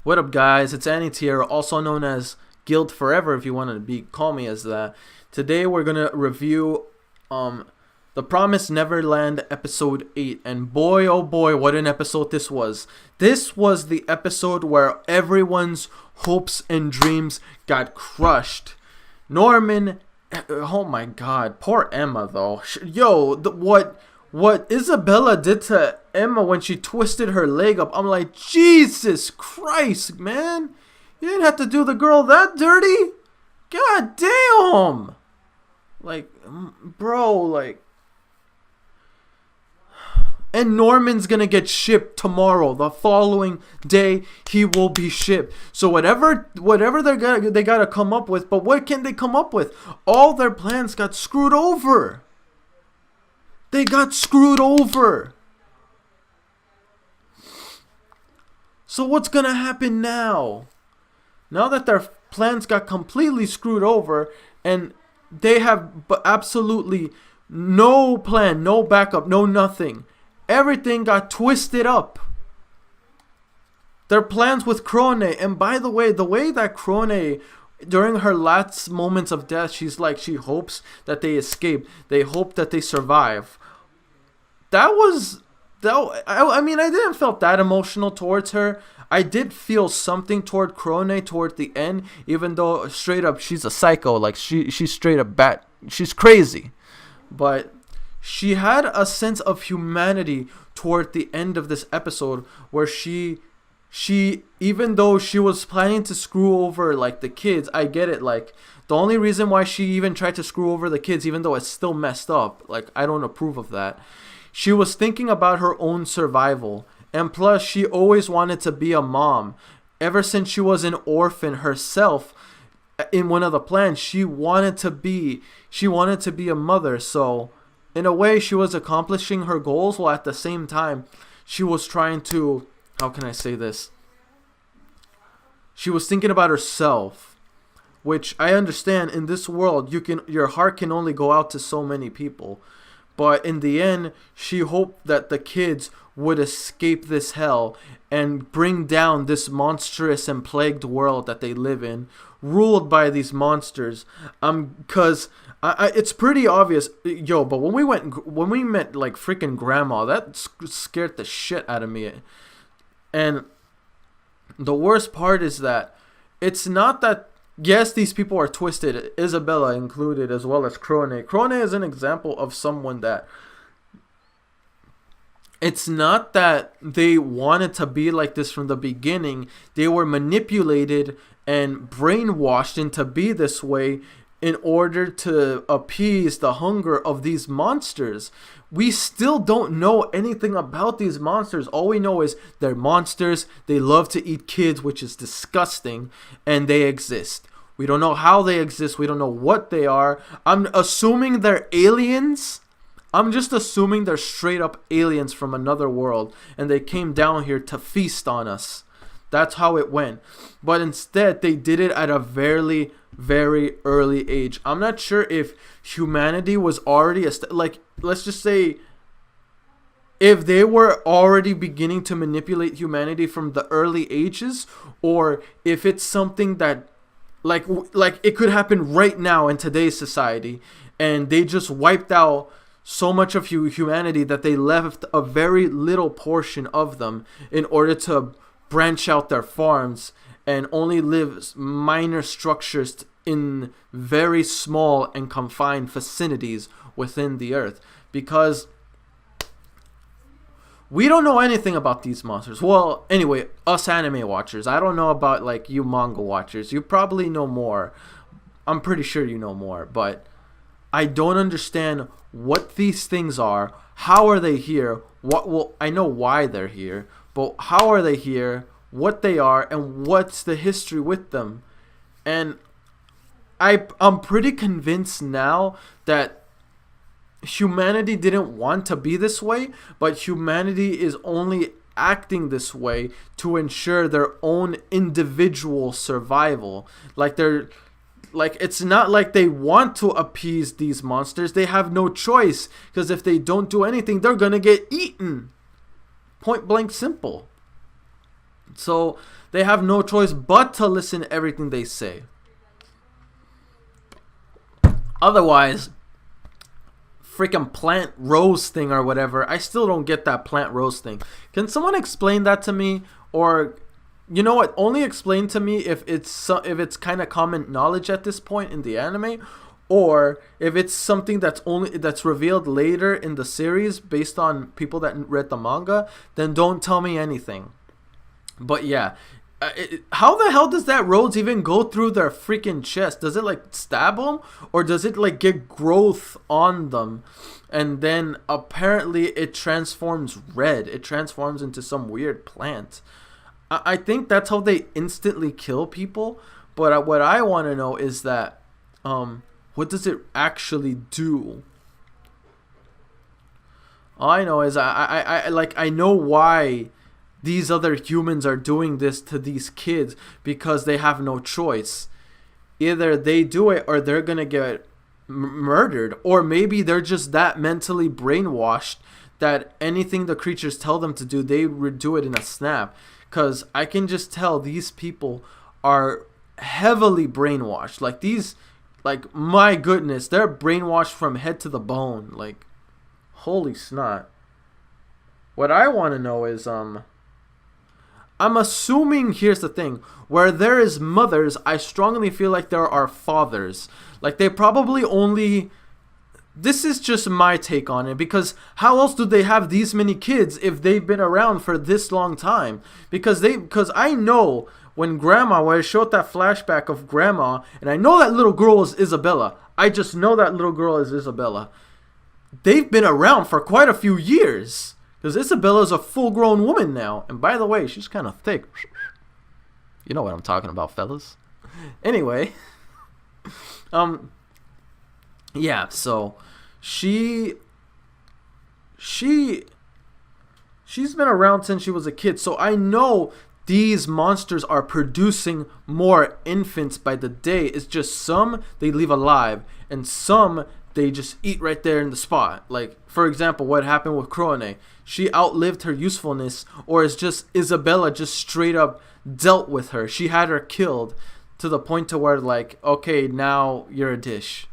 What up, guys? It's Annie here, also known as Guild Forever, if you want to call me as that. Today we're gonna review The Promised Neverland episode 8, and boy oh boy, what an episode this was. This was the episode where everyone's hopes and dreams got crushed. Norman, oh my god, poor Emma though. Yo, what Isabella did to Emma when she twisted her leg up, I'm like, Jesus Christ, man. You didn't have to do the girl that dirty. God damn. Like, bro, like. And Norman's gonna get shipped tomorrow. The following day, he will be shipped. So whatever they gotta come up with. But what can they come up with? All their plans got screwed over. They got screwed over. So what's gonna happen now? Now that their plans got completely screwed over and they have absolutely no plan, no backup, no nothing. Everything got twisted up. Their plans with Krone, and by the way that Krone, during her last moments of death, she's like, she hopes that they escape. They hope that they survive. I mean, I didn't feel that emotional towards her. I did feel something toward Krone toward the end, even though straight up she's a psycho. Like she's straight up bat. She's crazy. But she had a sense of humanity toward the end of this episode where she even though she was planning to screw over like the kids, I get it, like the only reason why she even tried to screw over the kids, even though it's still messed up, like I don't approve of that. She was thinking about her own survival, and plus she always wanted to be a mom. Ever since she was an orphan herself, in one of the plans, she wanted to be a mother. So in a way, she was accomplishing her goals, while at the same time, she was trying to, how can I say this? She was thinking about herself, which I understand in this world, your heart can only go out to so many people. But in the end, she hoped that the kids would escape this hell and bring down this monstrous and plagued world that they live in, ruled by these monsters. Cause it's pretty obvious, yo. But when we met like freaking grandma, that scared the shit out of me. And the worst part is that it's not that. Yes, these people are twisted, Isabella included, as well as Krone. Krone is an example of someone that it's not that they wanted to be like this from the beginning. They were manipulated and brainwashed into be this way in order to appease the hunger of these monsters. We still don't know anything about these monsters. All we know is they're monsters. They love to eat kids, which is disgusting, and they exist. We don't know how they exist. We don't know what they are. I'm assuming they're aliens. I'm just assuming they're straight up aliens from another world, and they came down here to feast on us. That's how it went. But instead, they did it at a very, very early age. I'm not sure if humanity was already like, let's just say, if they were already beginning to manipulate humanity from the early ages, or if it's something that like it could happen right now in today's society, and they just wiped out so much of humanity that they left a very little portion of them in order to branch out their farms and only live minor structures in very small and confined vicinities within the earth. Because we don't know anything about these monsters. Well, anyway, us anime watchers. I don't know about like you manga watchers. You probably know more. I'm pretty sure you know more. But I don't understand what these things are. How are they here? Well, I know why they're here. But how are they here? What they are? And what's the history with them? And I'm pretty convinced now that humanity didn't want to be this way, but humanity is only acting this way to ensure their own individual survival. Like it's not like they want to appease these monsters. They have no choice, because if they don't do anything, they're gonna get eaten. Point blank simple. So they have no choice but to listen to everything they say. Otherwise, freaking plant rose thing or whatever, I still don't get that plant rose thing. Can someone explain that to me? Or, you know what, only explain to me if it's kind of common knowledge at this point in the anime, or if it's something that's revealed later in the series based on people that read the manga. Then don't tell me anything. But yeah, how the hell does that rose even go through their freaking chest? Does it like stab them, or does it like get growth on them, and then apparently it transforms red? It transforms into some weird plant. I think that's how they instantly kill people. But what I want to know is that, what does it actually do? All I know is I know why these other humans are doing this to these kids, because they have no choice. Either they do it or they're gonna get murdered, or maybe they're just that mentally brainwashed that anything the creatures tell them to do, they would do it in a snap. Because I can just tell these people are heavily brainwashed. Like these, like, my goodness, they're brainwashed from head to the bone. Like, holy snot. What I want to know is, I'm assuming, here's the thing, where there is mothers, I strongly feel like there are fathers. Like, they probably only, this is just my take on it, because how else do they have these many kids if they've been around for this long time? Because I know when I showed that flashback of grandma, and I know that little girl is Isabella. I just know that little girl is Isabella. They've been around for quite a few years. Because Isabella's a full-grown woman now. And by the way, she's kind of thick. You know what I'm talking about, fellas. Anyway. Yeah, so she's been around since she was a kid. So I know these monsters are producing more infants by the day. It's just some they leave alive, and some they just eat right there in the spot. Like, for example, what happened with Krone. She outlived her usefulness, or is just Isabella just straight up dealt with her. She had her killed to the point to where, like, okay, now you're a dish.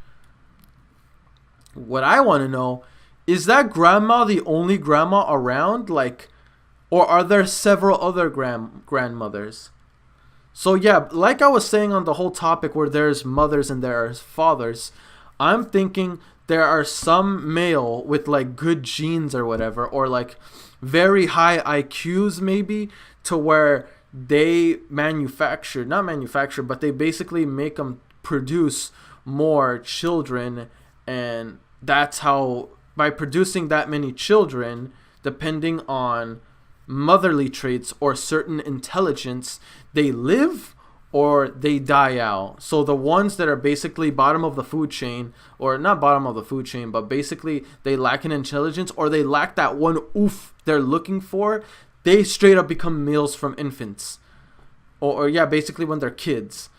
What I want to know, is that grandma the only grandma around? Like, or are there several other grandmothers? So yeah, like I was saying on the whole topic where there's mothers and there are fathers, I'm thinking there are some male with like good genes or whatever, or like very high IQs maybe, to where they not manufacture, but they basically make them produce more children. And that's how, by producing that many children, depending on motherly traits or certain intelligence, they live or they die out. So the ones that are basically bottom of the food chain, or not bottom of the food chain, but basically they lack in intelligence, or they lack that one oof they're looking for, they straight up become males from infants. Or yeah, basically when they're kids.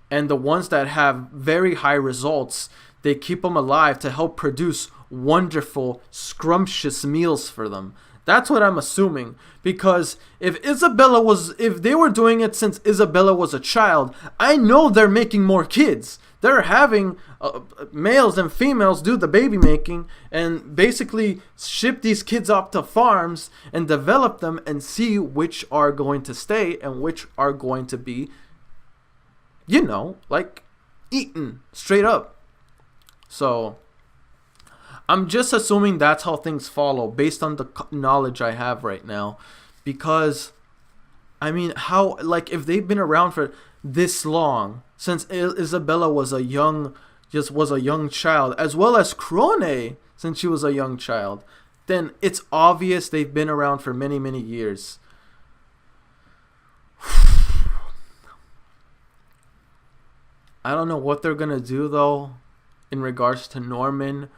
And the ones that have very high results, they keep them alive to help produce wonderful, scrumptious meals for them. That's what I'm assuming. Because if they were doing it since Isabella was a child, I know they're making more kids. They're having males and females do the baby making and basically ship these kids up to farms and develop them and see which are going to stay and which are going to be, like eaten straight up. So I'm just assuming that's how things follow based on the knowledge I have right now. Because, I mean, how, like, if they've been around for this long, since Isabella was a young child, as well as Krone, since she was a young child, then it's obvious they've been around for many, many years. I don't know what they're gonna do, though, in regards to Norman,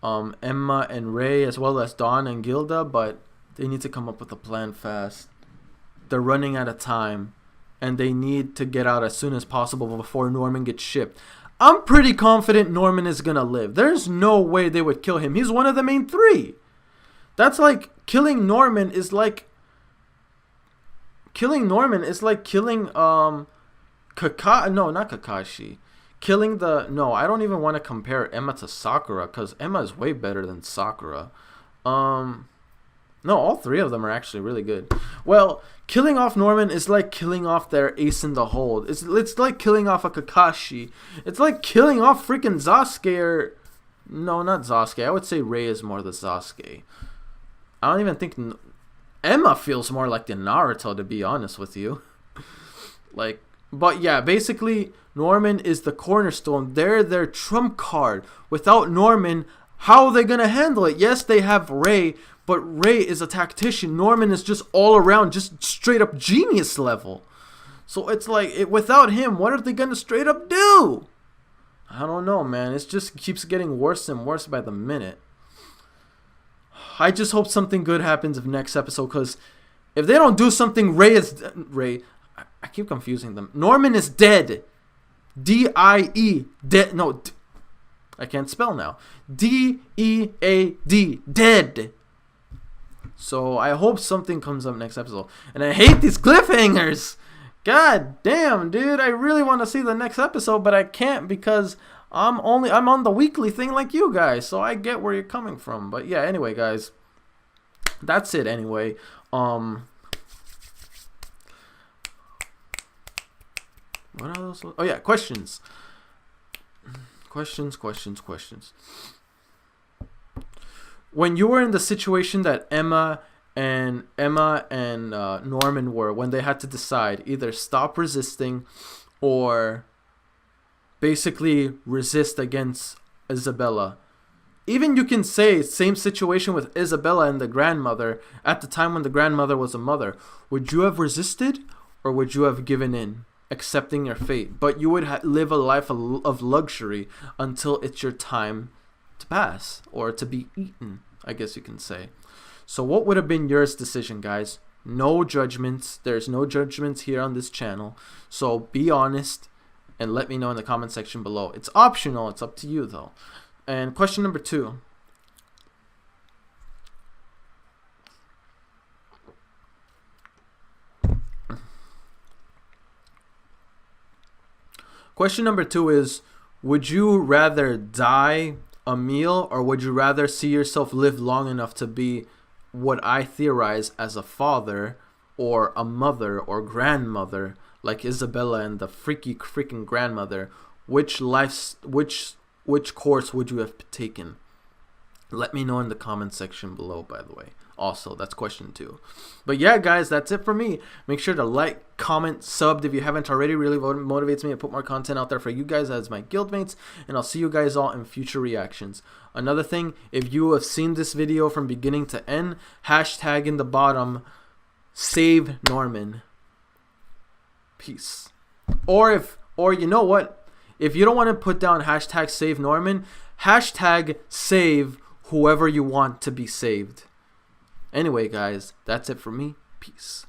Emma and Ray, as well as Dawn and Gilda, but they need to come up with a plan fast. They're running out of time, and they need to get out as soon as possible before Norman gets shipped. I'm pretty confident Norman is gonna live. There's no way they would kill him. He's one of the main three. That's like, killing Norman is like killing Norman is like killing no, not Kakashi. Killing the no, I don't even want to compare Emma to Sakura because Emma is way better than Sakura. No, all three of them are actually really good. Well, killing off Norman is like killing off their ace in the hole. It's like killing off a Kakashi. It's like killing off freaking Sasuke or... No, not Sasuke. I would say Rei is more the Sasuke. I don't even think... Emma feels more like the Naruto, to be honest with you. Like, but yeah, basically, Norman is the cornerstone. They're their trump card. Without Norman, how are they going to handle it? Yes, they have Rei, but Rei is a tactician. Norman is just all around, just straight up genius level. So it's like, without him, what are they going to straight up do? I don't know, man. It just keeps getting worse and worse by the minute. I just hope something good happens of next episode, because if they don't do something, Rei, I keep confusing them. Norman is dead. D-I-E, dead. No, I can't spell now. D-E-A-D, dead. So I hope something comes up next episode. And I hate these cliffhangers. God damn, dude. I really want to see the next episode, but I can't because I'm on the weekly thing like you guys. So I get where you're coming from. But yeah, anyway, guys. That's it anyway. What else? Oh yeah, questions. Questions. When you were in the situation that Emma and Norman were, when they had to decide either stop resisting or basically resist against Isabella. Even you can say same situation with Isabella and the grandmother at the time when the grandmother was a mother. Would you have resisted or would you have given in, accepting your fate? But you would live a life of luxury until it's your time to pass or to be eaten, I guess you can say. So what would have been your decision, guys? No judgments. There's no judgments here on this channel. So be honest and let me know in the comment section below. It's optional. It's up to you, though. And question number 2. Question number 2 is, would you rather die a meal or would you rather see yourself live long enough to be what I theorize as a father or a mother or grandmother like Isabella and the freaking grandmother? Which course would you have taken? Let me know in the comment section below, by the way. Also, that's question 2. But yeah, guys, that's it for me. Make sure to like, comment, subbed if you haven't already. Really motivates me to put more content out there for you guys as my guildmates. And I'll see you guys all in future reactions. Another thing, if you have seen this video from beginning to end, hashtag in the bottom, save Norman. Peace. Or you know what? If you don't want to put down hashtag save Norman, hashtag save whoever you want to be saved. Anyway, guys, that's it for me. Peace.